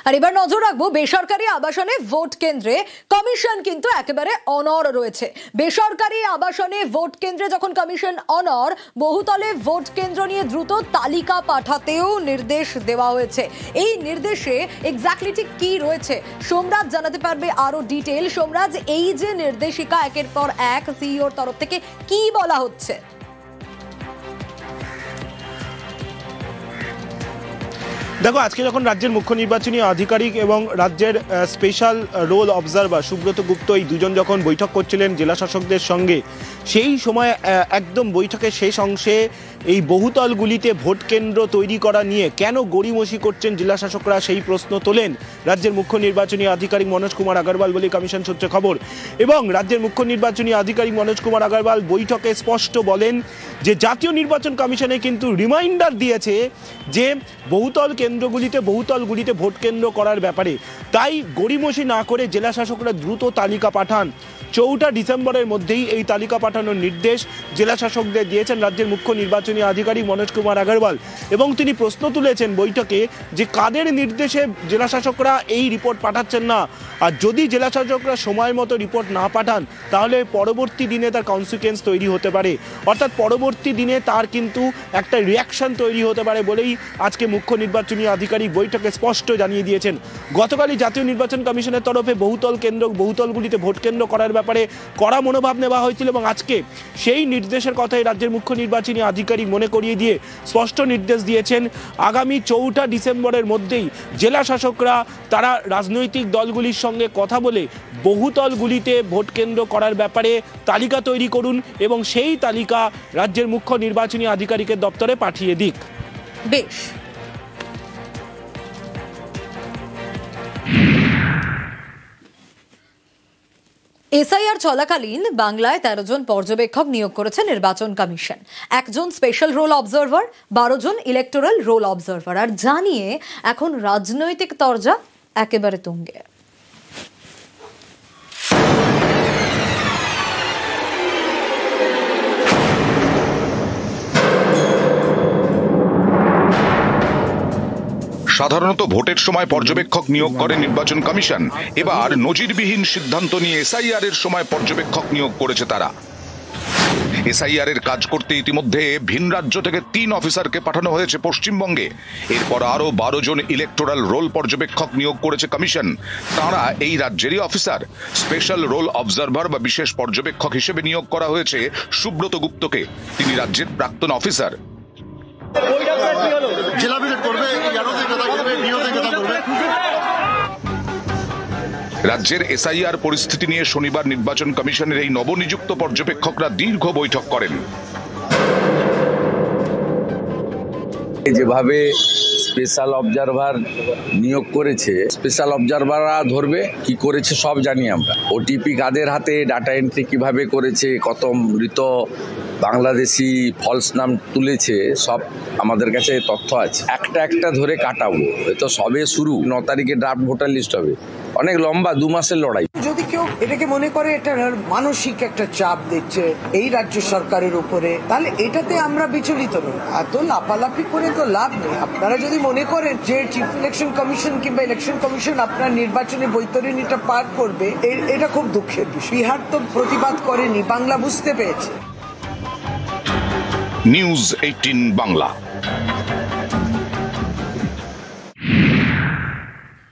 আর এবার নজর রাখবো বেসরকারি আবাসনে ভোট কেন্দ্রে কমিশন কিন্তু একেবারে অনড় রয়েছে। বেসরকারি আবাসনে ভোট কেন্দ্রে যখন কমিশন অনড়, বহুতলে ভোট কেন্দ্র নিয়ে দ্রুত তালিকা পাঠাতেও নির্দেশ দেওয়া হয়েছে। এই নির্দেশে এক্স্যাক্টলি ঠিক কি রয়েছে সোমরাজ জানাতে পারবে আরো ডিটেল। সোমরাজ, এই যে নির্দেশিকা একের পর এক সিইওর তরফ থেকে কি বলা হচ্ছে? দেখো, আজকে যখন রাজ্যের মুখ্য নির্বাচনী আধিকারিক এবং রাজ্যের স্পেশাল রোল অবজারভার সুব্রত গুপ্ত এই দুজন যখন বৈঠক করছিলেন জেলা শাসকদের সঙ্গে, সেই সময় একদম বৈঠকের শেষ অংশে এই বহুতলগুলিতে ভোট কেন্দ্র তৈরি করা নিয়ে কেন গড়িমসি করছেন জেলা শাসকরা সেই প্রশ্ন তোলেন রাজ্যের মুখ্য নির্বাচনী আধিকারিক মনোজ কুমার আগরওয়াল বলে কমিশন সূত্রে খবর। এবং রাজ্যের মুখ্য নির্বাচনী আধিকারিক মনোজ কুমার আগরওয়াল বৈঠকে স্পষ্ট বলেন যে জাতীয় নির্বাচন কমিশনে কিন্তু রিমাইন্ডার দিয়েছে যে বহুতলগুলিতে ভোট কেন্দ্র করার ব্যাপারে, তাই গড়িমসি না করে জেলা শাসকরা দ্রুত তালিকা পাঠান। 4 ডিসেম্বরের মধ্যেই এই তালিকা পাঠানোর নির্দেশ জেলা শাসকদের দিয়েছেন রাজ্যের মুখ্য নির্বাচনী আধিকারিক মনোজ কুমার আগরওয়াল। এবং তিনি প্রশ্ন তুলেছেন বৈঠকে যে কাদের নির্দেশে জেলা শাসকরা এই রিপোর্ট পাঠাচ্ছেন না, আর যদি জেলা শাসকরা সময় মতো রিপোর্ট না পাঠান তাহলে পরবর্তী দিনে তার কনসিকুয়েন্স তৈরি হতে পারে, অর্থাৎ পরবর্তী দিনে তার কিন্তু একটা রিয়াকশন তৈরি হতে পারে বলেই আজকে মুখ্য নির্বাচনী আধিকারিক বৈঠকে স্পষ্ট জানিয়ে দিয়েছেন। গতকালই জাতীয় নির্বাচন কমিশনের তরফে বহুতলগুলিতে ভোট কেন্দ্র করার ব্যাপারে কড়া মনোভাব নেওয়া হয়েছিল এবং আজকে সেই নির্দেশের কথাই রাজ্যের মুখ্য নির্বাচনী আধিকারিক মনে করিয়ে দিয়ে স্পষ্ট নির্দেশ দিয়েছেন আগামী 4 ডিসেম্বরের মধ্যেই জেলা শাসকরা তারা রাজনৈতিক দলগুলির সঙ্গে কথা বলে বহুতলগুলিতে ভোট কেন্দ্র করার ব্যাপারে তালিকা তৈরি করুন এবং সেই তালিকা রাজ্যের মুখ্য নির্বাচনী আধিকারিকের দপ্তরে পাঠিয়ে দিক। বেশ, এসআইআর চলাকালীন বাংলায় 13 জন পর্যবেক্ষক নিয়োগ করেছে নির্বাচন কমিশন। 1 জন স্পেশাল রোল অবজারভার, 12 জন ইলেকটোরাল রোল অবজারভার। আর জানিয়ে এখন রাজনৈতিক তরজা একেবারে তুঙ্গে। সাধারণত ভোটের সময় পর্যবেক্ষক নিয়োগ করে নির্বাচন কমিশন। এবার নজিরবিহীন সিদ্ধান্ত নিয়ে এসআইআর এর সময় পর্যবেক্ষক নিয়োগ করেছে তারা। এসআইআর এর কাজ করতে ইতিমধ্যে ভিন রাজ্য থেকে 3 অফিসারকে পাঠানো হয়েছে পশ্চিমবঙ্গে। এরপর আরো 12 জন ইলেকটোরাল রোল পর্যবেক্ষক নিয়োগ করেছে কমিশন। তারা এই রাজ্যেরই অফিসার। স্পেশাল রোল অবজারভার বা বিশেষ পর্যবেক্ষক হিসেবে নিয়োগ করা হয়েছে সুব্রত গুপ্তকে। তিনি রাজ্যের প্রাক্তন অফিসার। রাজ্যের এসআইআর পরিস্থিতি নিয়ে শনিবার নির্বাচন কমিশনের এই নবনিযুক্ত পর্যবেক্ষকরা দীর্ঘ বৈঠক করেন। যেভাবে স্পেশাল অবজারভার নিয়োগ করেছে, স্পেশাল অবজারভাররা ধরবে কি করেছে সব জানি আমরা। ওটিপি কাদের হাতে, ডাটা এন্ট্রি কিভাবে করেছে, কত মৃত বাংলাদেশি ফলস নাম তুলেছে, সব আমাদের কাছে তথ্য আছে। একটা ধরে কাটাবো। তো সবে শুরু। 9 তারিখে ড্রাফট ভোটার লিস্ট হবে। অনেক লম্বা 2 মাসের লড়াই। যদি কেউ এটাকে মনে করে এটা মানসিক একটা চাপ দিচ্ছে এই রাজ্য সরকারের উপরে, তাহলে এটাতে আমরা বিচলিত নই। এত লাপালাপি করে তো লাভ নেই। আপনারা যদি মনে করেন যে চিফ ইলেকশন কমিশন কিংবা ইলেকশন কমিশন আপনার নির্বাচনে বৈতরণীটা পার করবে, এটা খুব দুঃখের বিষয়। বিহার তো প্রতিবাদ করেনি, বাংলা বুঝতে পেরেছে। নিউজ 18 বাংলা।